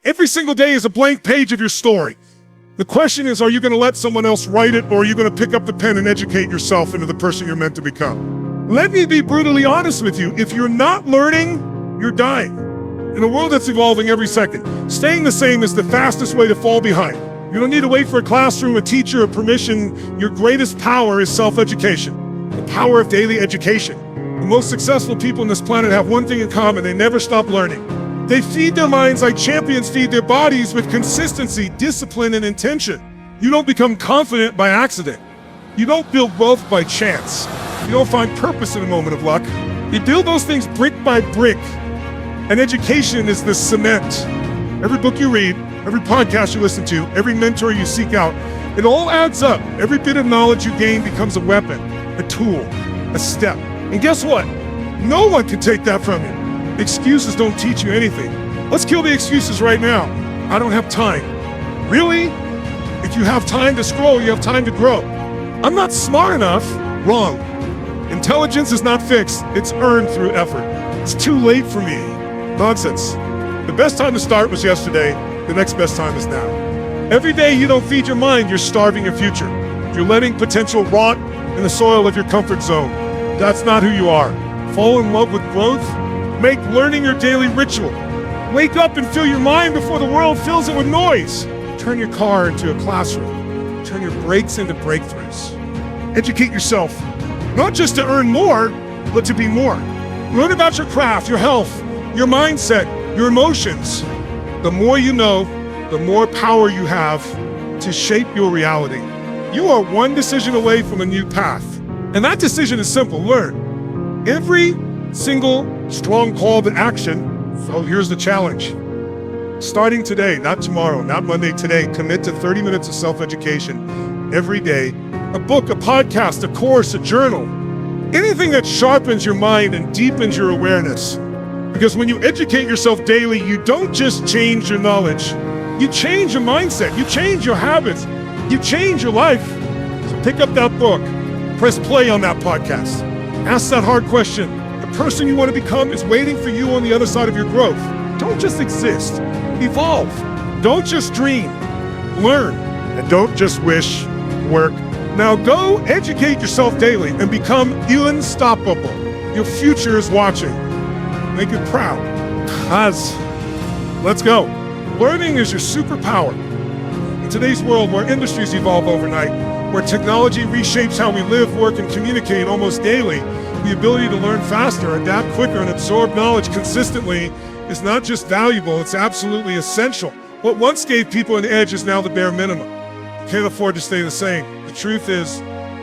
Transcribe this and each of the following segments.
Every single day is a blank page of your story. The question is, are you going to let someone else write it, or are you going to pick up the pen and educate yourself into the person you're meant to become? Let me be brutally honest with you. If you're not learning, you're dying. In a world that's evolving every second, staying the same is the fastest way to fall behind. You don't need to wait for a classroom, a teacher, or permission. Your greatest power is self-education, the power of daily education. The most successful people on this planet have one thing in common: they never stop learning. They feed their minds like champions feed their bodies, with consistency, discipline, and intention. You don't become confident by accident. You don't build wealth by chance. You don't find purpose in a moment of luck. You build those things brick by brick. And education is the cement. Every book you read, every podcast you listen to, every mentor you seek out, it all adds up. Every bit of knowledge you gain becomes a weapon, a tool, a step. And guess what? No one can take that from you. Excuses don't teach you anything. Let's kill the excuses right now. I don't have time. Really? If you have time to scroll, you have time to grow. I'm not smart enough. Wrong. Intelligence is not fixed. It's earned through effort. It's too late for me. Nonsense. The best time to start was yesterday. The next best time is now. Every day you don't feed your mind, you're starving your future. You're letting potential rot in the soil of your comfort zone. That's not who you are. Fall in love with growth. Make learning your daily ritual. Wake up and fill your mind before the world fills it with noise. Turn your car into a classroom. Turn your breaks into breakthroughs. Educate yourself, not just to earn more, but to be more. Learn about your craft, your health, your mindset, your emotions. The more you know, the more power you have to shape your reality. You are one decision away from a new path. And that decision is simple: learn. Every single strong call to action. So here's the challenge. Starting today, not tomorrow, not Monday, today, commit to 30 minutes of self-education every day. A book, a podcast, a course, a journal. Anything that sharpens your mind and deepens your awareness. Because when you educate yourself daily, you don't just change your knowledge. You change your mindset. You change your habits. You change your life. So pick up that book. Press play on that podcast. Ask that hard question. The person you want to become is waiting for you on the other side of your growth. Don't just exist. Evolve. Don't just dream. Learn. And don't just wish. Work. Now go educate yourself daily and become unstoppable. Your future is watching. Make it proud. Let's go. Learning is your superpower. In today's world, where industries evolve overnight, where technology reshapes how we live, work, and communicate almost daily, the ability to learn faster, adapt quicker, and absorb knowledge consistently is not just valuable, it's absolutely essential. What once gave people an edge is now the bare minimum. You can't afford to stay the same. The truth is,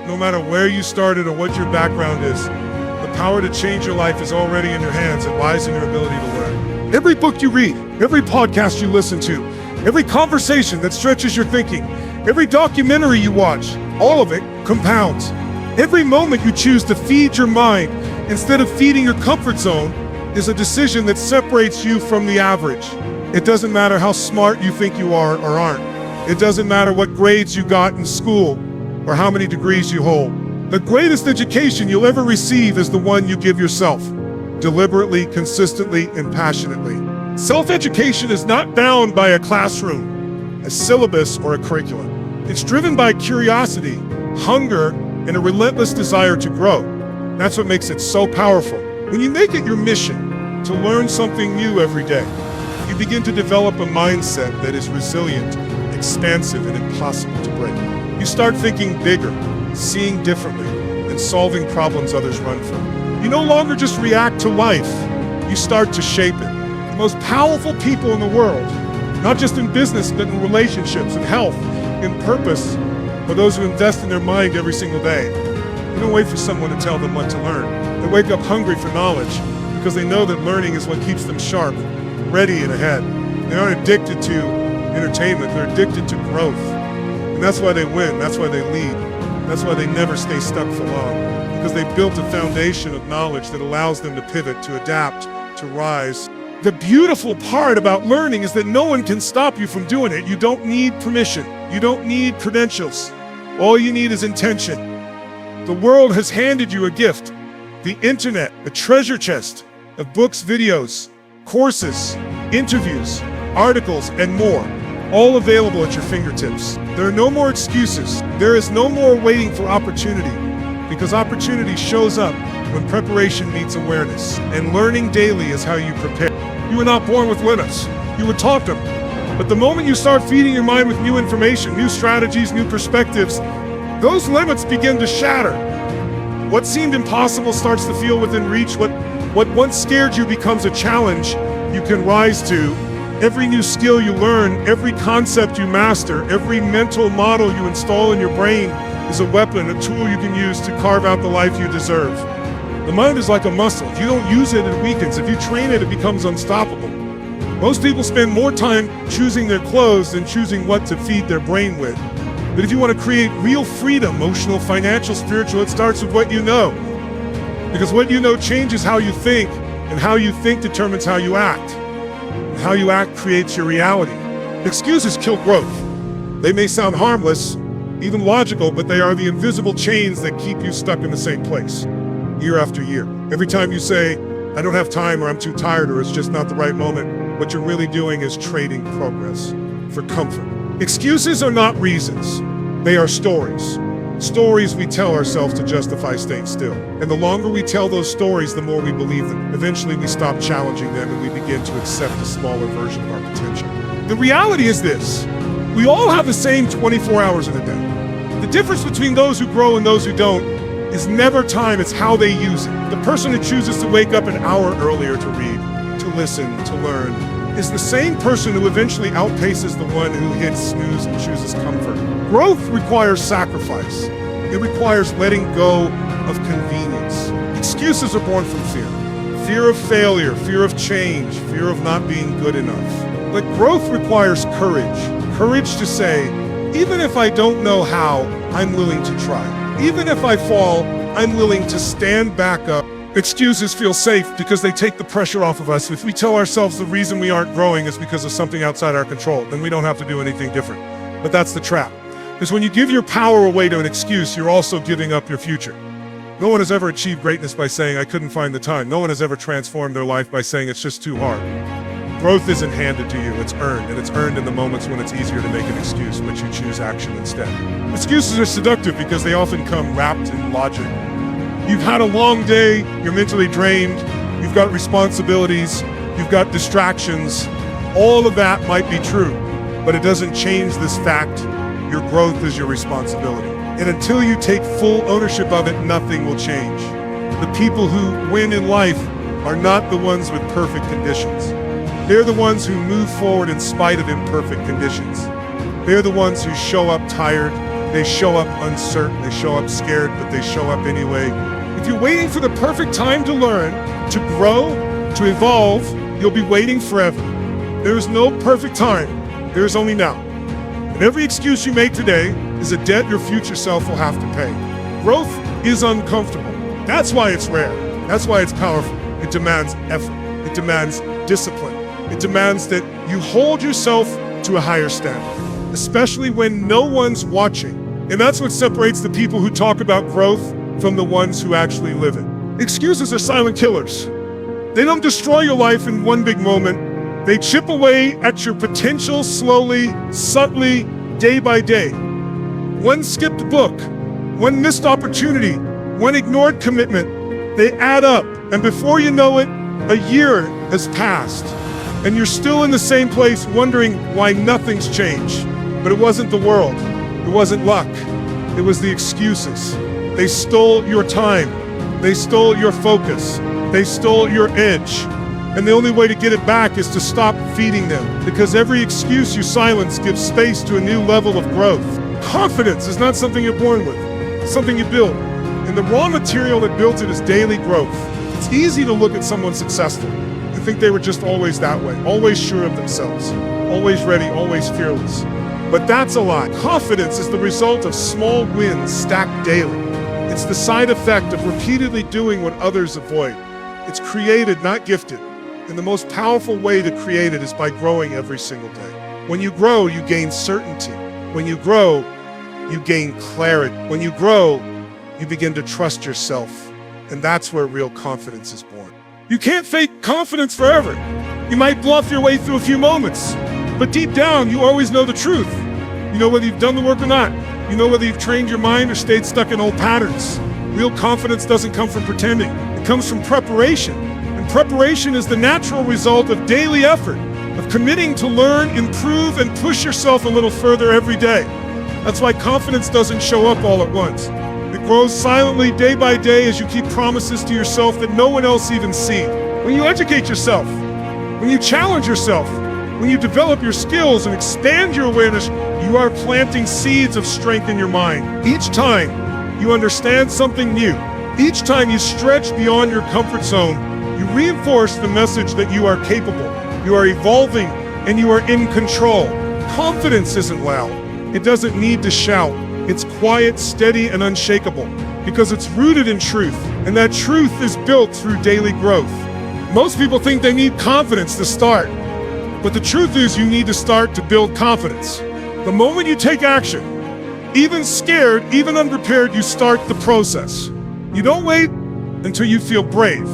no matter where you started or what your background is, the power to change your life is already in your hands. It lies in your ability to learn. Every book you read, every podcast you listen to, every conversation that stretches your thinking, every documentary you watch, all of it compounds. Every moment you choose to feed your mind instead of feeding your comfort zone is a decision that separates you from the average. It doesn't matter how smart you think you are or aren't. It doesn't matter what grades you got in school or how many degrees you hold. The greatest education you'll ever receive is the one you give yourself, deliberately, consistently, and passionately. Self-education is not bound by a classroom, a syllabus, or a curriculum. It's driven by curiosity, hunger, and a relentless desire to grow. That's what makes it so powerful. When you make it your mission to learn something new every day, you begin to develop a mindset that is resilient, expansive, and impossible to break. You start thinking bigger, seeing differently, and solving problems others run from. You no longer just react to life, you start to shape it. The most powerful people in the world, not just in business, but in relationships, in health, in purpose, are those who invest in their mind every single day. They don't wait for someone to tell them what to learn. They wake up hungry for knowledge because they know that learning is what keeps them sharp, ready, and ahead. They aren't addicted to entertainment, they're addicted to growth. And that's why they win, that's why they lead. That's why they never stay stuck for long, because they built a foundation of knowledge that allows them to pivot, to adapt, to rise. The beautiful part about learning is that no one can stop you from doing it. You don't need permission. You don't need credentials. All you need is intention. The world has handed you a gift. The internet, a treasure chest of books, videos, courses, interviews, articles, and more, all available at your fingertips. There are no more excuses. There is no more waiting for opportunity, because opportunity shows up when preparation meets awareness, and learning daily is how you prepare. You were not born with limits. You were taught them. But the moment you start feeding your mind with new information, new strategies, new perspectives, those limits begin to shatter. What seemed impossible starts to feel within reach. What once scared you becomes a challenge you can rise to. Every new skill you learn, every concept you master, every mental model you install in your brain is a weapon, a tool you can use to carve out the life you deserve. The mind is like a muscle. If you don't use it, it weakens. If you train it, it becomes unstoppable. Most people spend more time choosing their clothes than choosing what to feed their brain with. But if you want to create real freedom, emotional, financial, spiritual, it starts with what you know. Because what you know changes how you think, and how you think determines how you act. And how you act creates your reality. Excuses kill growth. They may sound harmless, even logical, but they are the invisible chains that keep you stuck in the same place, year after year. Every time you say, I don't have time, or I'm too tired, or it's just not the right moment, what you're really doing is trading progress for comfort. Excuses are not reasons. They are stories. Stories we tell ourselves to justify staying still. And the longer we tell those stories, the more we believe them. Eventually we stop challenging them and we begin to accept a smaller version of our potential. The reality is this: we all have the same 24 hours in a day. The difference between those who grow and those who don't is never time, it's how they use it. The person who chooses to wake up an hour earlier to read, to listen, to learn, is the same person who eventually outpaces the one who hits snooze and chooses comfort. Growth requires sacrifice. It requires letting go of convenience. Excuses are born from fear. Fear of failure, fear of change, fear of not being good enough. But growth requires courage. Courage to say, even if I don't know how, I'm willing to try. Even if I fall, I'm willing to stand back up. Excuses feel safe because they take the pressure off of us. If we tell ourselves the reason we aren't growing is because of something outside our control, then we don't have to do anything different. But that's the trap. Because when you give your power away to an excuse, you're also giving up your future. No one has ever achieved greatness by saying, I couldn't find the time. No one has ever transformed their life by saying, it's just too hard. Growth isn't handed to you, it's earned, and it's earned in the moments when it's easier to make an excuse, but you choose action instead. Excuses are seductive because they often come wrapped in logic. You've had a long day, you're mentally drained, you've got responsibilities, you've got distractions. All of that might be true, but it doesn't change this fact: your growth is your responsibility. And until you take full ownership of it, nothing will change. The people who win in life are not the ones with perfect conditions. They're the ones who move forward in spite of imperfect conditions. They're the ones who show up tired, they show up uncertain, they show up scared, but they show up anyway. If you're waiting for the perfect time to learn, to grow, to evolve, you'll be waiting forever. There is no perfect time, there is only now. And every excuse you make today is a debt your future self will have to pay. Growth is uncomfortable. That's why it's rare. That's why it's powerful. It demands effort. It demands discipline. It demands that you hold yourself to a higher standard, especially when no one's watching. And that's what separates the people who talk about growth from the ones who actually live it. Excuses are silent killers. They don't destroy your life in one big moment. They chip away at your potential slowly, subtly, day by day. One skipped book, one missed opportunity, one ignored commitment, they add up. And before you know it, a year has passed. And you're still in the same place wondering why nothing's changed. But it wasn't the world. It wasn't luck. It was the excuses. They stole your time. They stole your focus. They stole your edge. And the only way to get it back is to stop feeding them. Because every excuse you silence gives space to a new level of growth. Confidence is not something you're born with. It's something you build. And the raw material that builds it is daily growth. It's easy to look at someone successful and think they were just always that way, always sure of themselves, always ready, always fearless. But that's a lie. Confidence is the result of small wins stacked daily. It's the side effect of repeatedly doing what others avoid. It's created, not gifted. And the most powerful way to create it is by growing every single day. When you grow, you gain certainty. When you grow, you gain clarity. When you grow, you begin to trust yourself. And that's where real confidence is born. You can't fake confidence forever. You might bluff your way through a few moments, but deep down, you always know the truth. You know whether you've done the work or not. You know whether you've trained your mind or stayed stuck in old patterns. Real confidence doesn't come from pretending. It comes from preparation. And preparation is the natural result of daily effort, of committing to learn, improve, and push yourself a little further every day. That's why confidence doesn't show up all at once. It grows silently day by day as you keep promises to yourself that no one else even sees. When you educate yourself, when you challenge yourself, when you develop your skills and expand your awareness, you are planting seeds of strength in your mind. Each time you understand something new, each time you stretch beyond your comfort zone, you reinforce the message that you are capable, you are evolving, and you are in control. Confidence isn't loud. It doesn't need to shout. It's quiet, steady, and unshakable because it's rooted in truth, and that truth is built through daily growth. Most people think they need confidence to start, but the truth is you need to start to build confidence. The moment you take action, even scared, even unprepared, you start the process. You don't wait until you feel brave.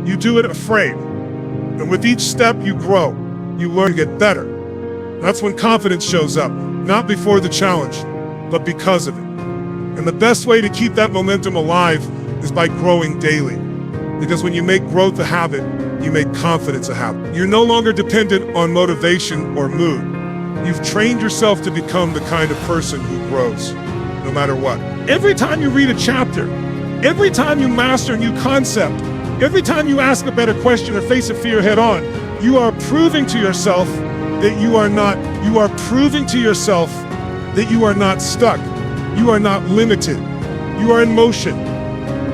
You do it afraid. And with each step you grow, you learn to get better. That's when confidence shows up, not before the challenge, but because of it. And the best way to keep that momentum alive is by growing daily. Because when you make growth a habit, you make confidence a habit. You're no longer dependent on motivation or mood. You've trained yourself to become the kind of person who grows, no matter what. Every time you read a chapter, every time you master a new concept, every time you ask a better question or face a fear head on, you are proving to yourself that you are proving to yourself that you are not stuck. You are not limited. You are in motion.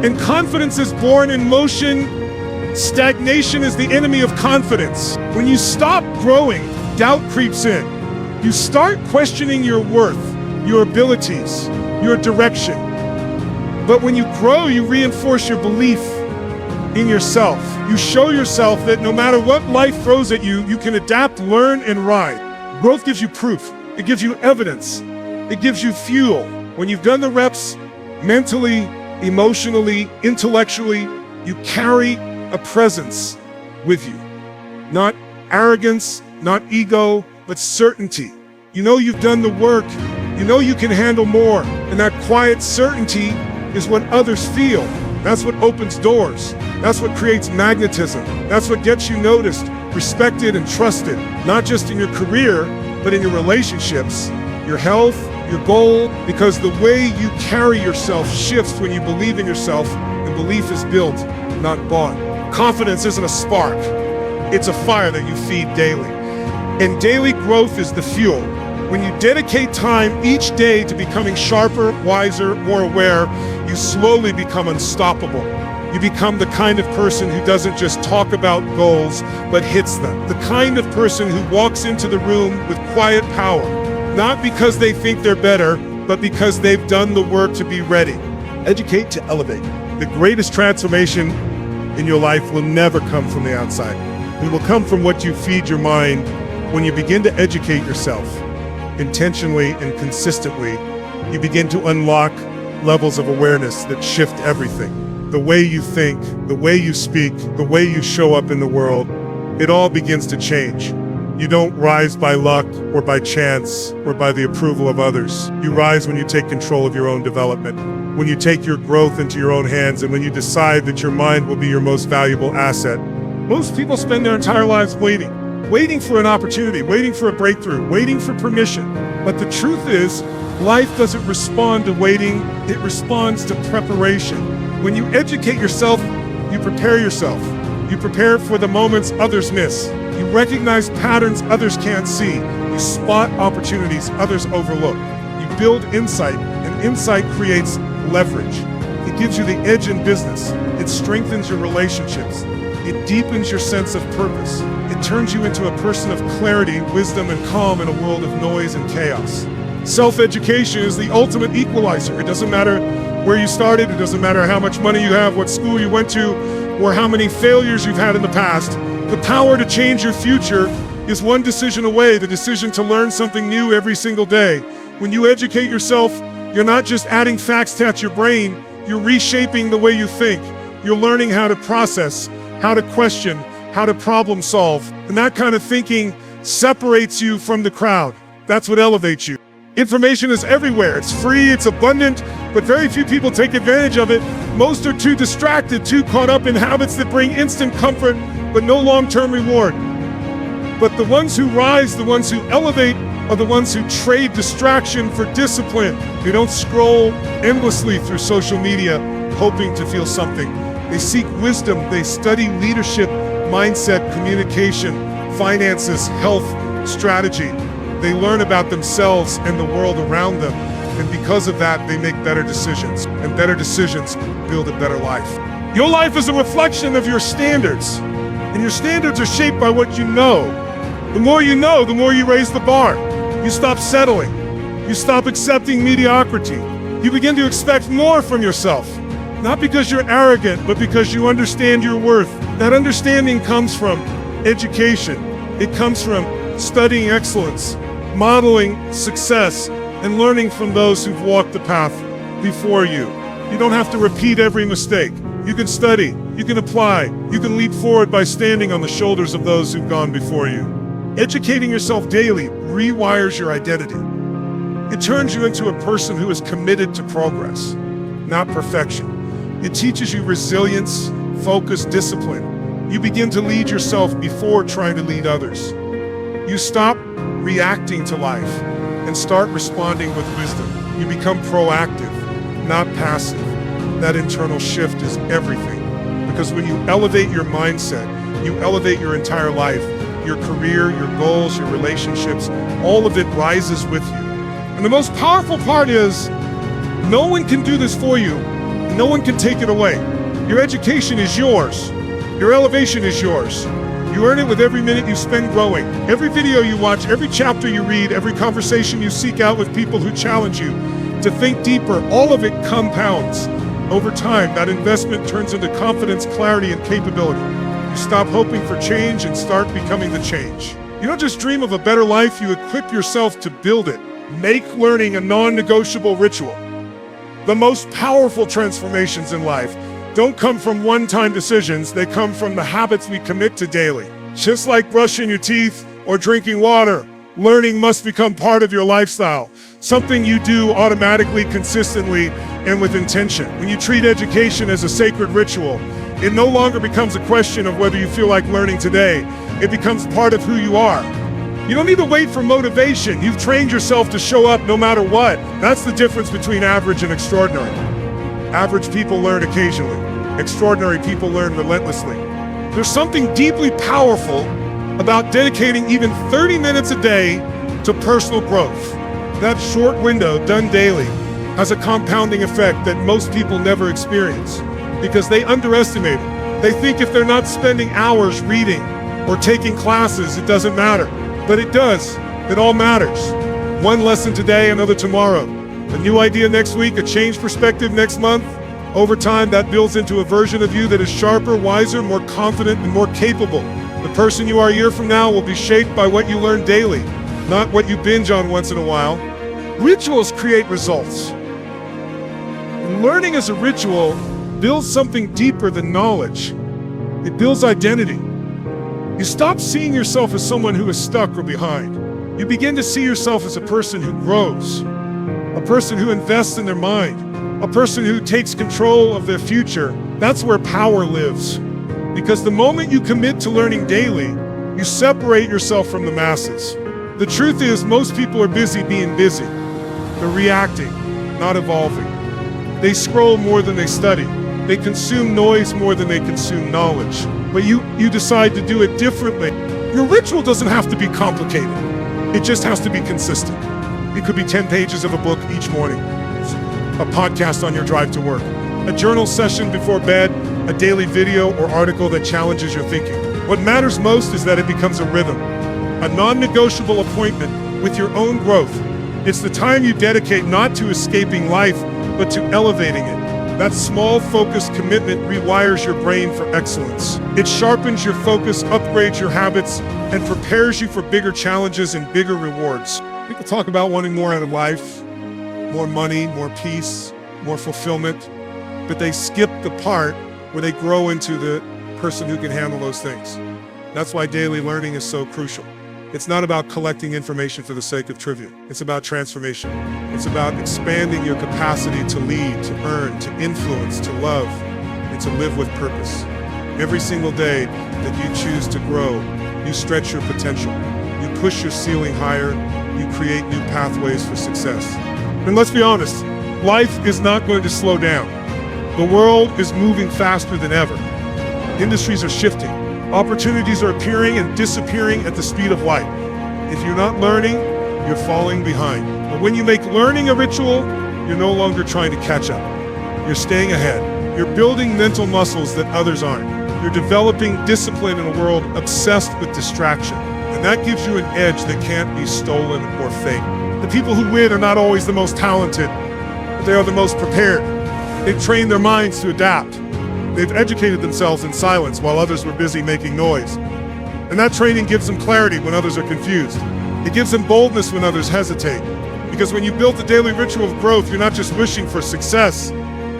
And confidence is born in motion. Stagnation is the enemy of confidence. When you stop growing, doubt creeps in. You start questioning your worth, your abilities, your direction. But when you grow, you reinforce your belief in yourself. You show yourself that no matter what life throws at you, you can adapt, learn, and ride. Growth gives you proof. It gives you evidence. It gives you fuel. When you've done the reps mentally, emotionally, intellectually, you carry a presence with you. Not arrogance, not ego, but certainty. You know you've done the work. You know you can handle more. And that quiet certainty is what others feel. That's what opens doors. That's what creates magnetism. That's what gets you noticed, respected, and trusted, not just in your career, but in your relationships, your health, your goal, because the way you carry yourself shifts when you believe in yourself, and belief is built, not bought. Confidence isn't a spark. It's a fire that you feed daily. And daily growth is the fuel. When you dedicate time each day to becoming sharper, wiser, more aware, you slowly become unstoppable. You become the kind of person who doesn't just talk about goals, but hits them. The kind of person who walks into the room with quiet power, not because they think they're better, but because they've done the work to be ready. Educate to elevate. The greatest transformation in your life will never come from the outside. It will come from what you feed your mind when you begin to educate yourself. Intentionally and consistently, you begin to unlock levels of awareness that shift everything. The way you think, the way you speak, the way you show up in the world, it all begins to change. You don't rise by luck or by chance or by the approval of others. You rise when you take control of your own development, when you take your growth into your own hands, and when you decide that your mind will be your most valuable asset. Most people spend their entire lives waiting for an opportunity, waiting for a breakthrough, waiting for permission. But the truth is, life doesn't respond to waiting, it responds to preparation. When you educate yourself, you prepare yourself. You prepare for the moments others miss. You recognize patterns others can't see. You spot opportunities others overlook. You build insight, and insight creates leverage. It gives you the edge in business. It strengthens your relationships. It deepens your sense of purpose. It turns you into a person of clarity, wisdom, and calm in a world of noise and chaos. Self-education is the ultimate equalizer. It doesn't matter where you started. It doesn't matter how much money you have, what school you went to, or how many failures you've had in the past. The power to change your future is one decision away, the decision to learn something new every single day. When you educate yourself, you're not just adding facts to your brain, you're reshaping the way you think. You're learning how to process, how to question, how to problem solve. And that kind of thinking separates you from the crowd. That's what elevates you. Information is everywhere. It's free, it's abundant, but very few people take advantage of it. Most are too distracted, too caught up in habits that bring instant comfort, but no long-term reward. But the ones who rise, the ones who elevate, are the ones who trade distraction for discipline. They don't scroll endlessly through social media, hoping to feel something. They seek wisdom, they study leadership, mindset, communication, finances, health, strategy. They learn about themselves and the world around them, and because of that, they make better decisions, and better decisions build a better life. Your life is a reflection of your standards, and your standards are shaped by what you know. The more you know, the more you raise the bar. You stop settling. You stop accepting mediocrity. You begin to expect more from yourself, not because you're arrogant, but because you understand your worth. That understanding comes from education. It comes from studying excellence, modeling success, and learning from those who've walked the path before you. You don't have to repeat every mistake. You can study, you can apply, you can leap forward by standing on the shoulders of those who've gone before you. Educating yourself daily rewires your identity. It turns you into a person who is committed to progress, not perfection. It teaches you resilience, focus, discipline. You begin to lead yourself before trying to lead others. You stop reacting to life and start responding with wisdom. You become proactive, not passive. That internal shift is everything. Because when you elevate your mindset, you elevate your entire life, your career, your goals, your relationships, all of it rises with you. And the most powerful part is, no one can do this for you, and no one can take it away. Your education is yours. Your elevation is yours. You earn it with every minute you spend growing. Every video you watch, every chapter you read, every conversation you seek out with people who challenge you to think deeper, all of it compounds. Over time, that investment turns into confidence, clarity, and capability. You stop hoping for change and start becoming the change. You don't just dream of a better life, you equip yourself to build it. Make learning a non-negotiable ritual. The most powerful transformations in life don't come from one-time decisions, they come from the habits we commit to daily. Just like brushing your teeth or drinking water, learning must become part of your lifestyle, something you do automatically, consistently, and with intention. When you treat education as a sacred ritual, it no longer becomes a question of whether you feel like learning today. It becomes part of who you are. You don't need to wait for motivation. You've trained yourself to show up no matter what. That's the difference between average and extraordinary. Average people learn occasionally. Extraordinary people learn relentlessly. There's something deeply powerful about dedicating even 30 minutes a day to personal growth. That short window, done daily, has a compounding effect that most people never experience because they underestimate it. They think if they're not spending hours reading or taking classes, it doesn't matter. But it does. It all matters. One lesson today, another tomorrow. A new idea next week, a changed perspective next month. Over time, that builds into a version of you that is sharper, wiser, more confident, and more capable. The person you are a year from now will be shaped by what you learn daily, not what you binge on once in a while. Rituals create results. And learning as a ritual builds something deeper than knowledge. It builds identity. You stop seeing yourself as someone who is stuck or behind. You begin to see yourself as a person who grows, a person who invests in their mind, a person who takes control of their future. That's where power lives. Because the moment you commit to learning daily, you separate yourself from the masses. The truth is, most people are busy being busy. They're reacting, not evolving. They scroll more than they study. They consume noise more than they consume knowledge. But you decide to do it differently. Your ritual doesn't have to be complicated. It just has to be consistent. It could be 10 pages of a book each morning, a podcast on your drive to work, a journal session before bed, a daily video or article that challenges your thinking. What matters most is that it becomes a rhythm, a non-negotiable appointment with your own growth. It's the time you dedicate not to escaping life, but to elevating it. That small, focused commitment rewires your brain for excellence. It sharpens your focus, upgrades your habits, and prepares you for bigger challenges and bigger rewards. People talk about wanting more out of life, more money, more peace, more fulfillment, but they skip the part where they grow into the person who can handle those things. That's why daily learning is so crucial. It's not about collecting information for the sake of trivia. It's about transformation. It's about expanding your capacity to lead, to earn, to influence, to love, and to live with purpose. Every single day that you choose to grow, you stretch your potential. You push your ceiling higher. You create new pathways for success. And let's be honest, life is not going to slow down. The world is moving faster than ever. Industries are shifting. Opportunities are appearing and disappearing at the speed of light. If you're not learning, you're falling behind. But when you make learning a ritual, you're no longer trying to catch up. You're staying ahead. You're building mental muscles that others aren't. You're developing discipline in a world obsessed with distraction. And that gives you an edge that can't be stolen or faked. The people who win are not always the most talented, but they are the most prepared. They've trained their minds to adapt. They've educated themselves in silence while others were busy making noise. And that training gives them clarity when others are confused. It gives them boldness when others hesitate. Because when you build the daily ritual of growth, you're not just wishing for success,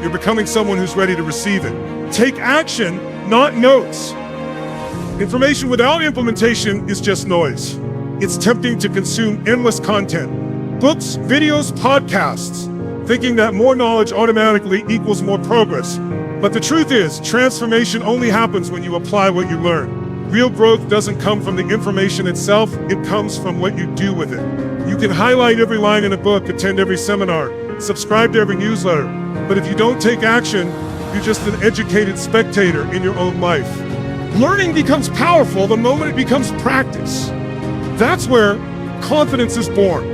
you're becoming someone who's ready to receive it. Take action, not notes. Information without implementation is just noise. It's tempting to consume endless content, books, videos, podcasts, thinking that more knowledge automatically equals more progress. But the truth is, transformation only happens when you apply what you learn. Real growth doesn't come from the information itself, it comes from what you do with it. You can highlight every line in a book, attend every seminar, subscribe to every newsletter, but if you don't take action, you're just an educated spectator in your own life. Learning becomes powerful the moment it becomes practice. That's where confidence is born.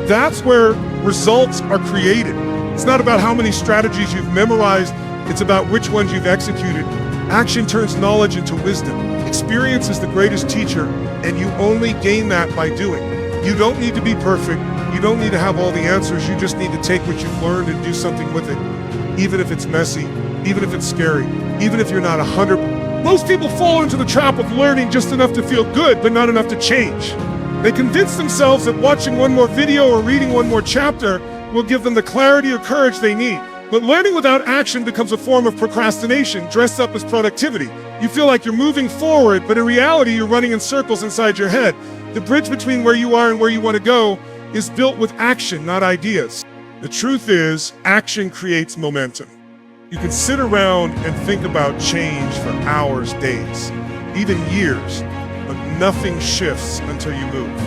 That's where results are created. It's not about how many strategies you've memorized, it's about which ones you've executed. Action turns knowledge into wisdom. Experience is the greatest teacher, and you only gain that by doing. You don't need to be perfect. You don't need to have all the answers. You just need to take what you've learned and do something with it. Even if it's messy, even if it's scary, even if you're not 100%. Most people fall into the trap of learning just enough to feel good, but not enough to change. They convince themselves that watching one more video or reading one more chapter will give them the clarity or courage they need. But learning without action becomes a form of procrastination dressed up as productivity. You feel like you're moving forward, but in reality, you're running in circles inside your head. The bridge between where you are and where you want to go is built with action, not ideas. The truth is, action creates momentum. You can sit around and think about change for hours, days, even years, but nothing shifts until you move.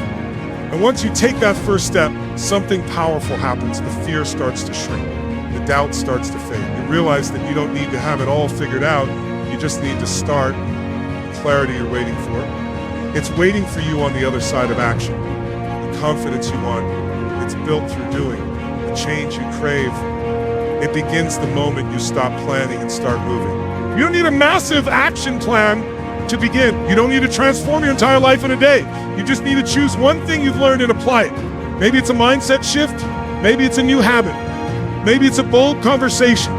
And once you take that first step, something powerful happens. The fear starts to shrink. The doubt starts to fade. You realize that you don't need to have it all figured out. You just need to start. The clarity you're waiting for. It's waiting for you on the other side of action. The confidence you want, it's built through doing. The change you crave, it begins the moment you stop planning and start moving. You don't need a massive action plan to begin. You don't need to transform your entire life in a day. You just need to choose one thing you've learned and apply it. Maybe it's a mindset shift. Maybe it's a new habit. Maybe it's a bold conversation.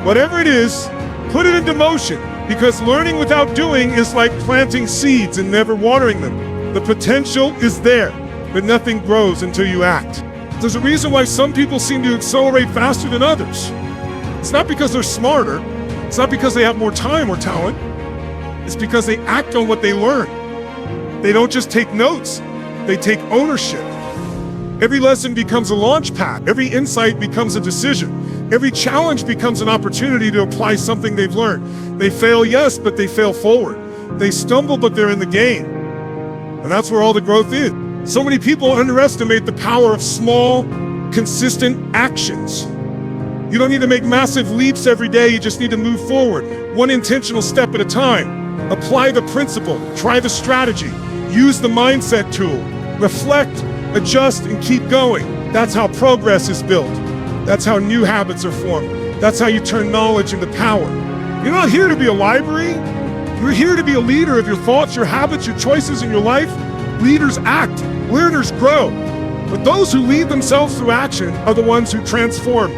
Whatever it is, put it into motion, because learning without doing is like planting seeds and never watering them. The potential is there, but nothing grows until you act. There's a reason why some people seem to accelerate faster than others. It's not because they're smarter. It's not because they have more time or talent. It's because they act on what they learn. They don't just take notes, they take ownership. Every lesson becomes a launch pad. Every insight becomes a decision. Every challenge becomes an opportunity to apply something they've learned. They fail, yes, but they fail forward. They stumble, but they're in the game. And that's where all the growth is. So many people underestimate the power of small, consistent actions. You don't need to make massive leaps every day. You just need to move forward, one intentional step at a time. Apply the principle, try the strategy, use the mindset tool, reflect, adjust, and keep going. That's how progress is built. That's how new habits are formed. That's how you turn knowledge into power. You're not here to be a library. You're here to be a leader of your thoughts, your habits, your choices, and your life. Leaders act, learners grow. But those who lead themselves through action are the ones who transform.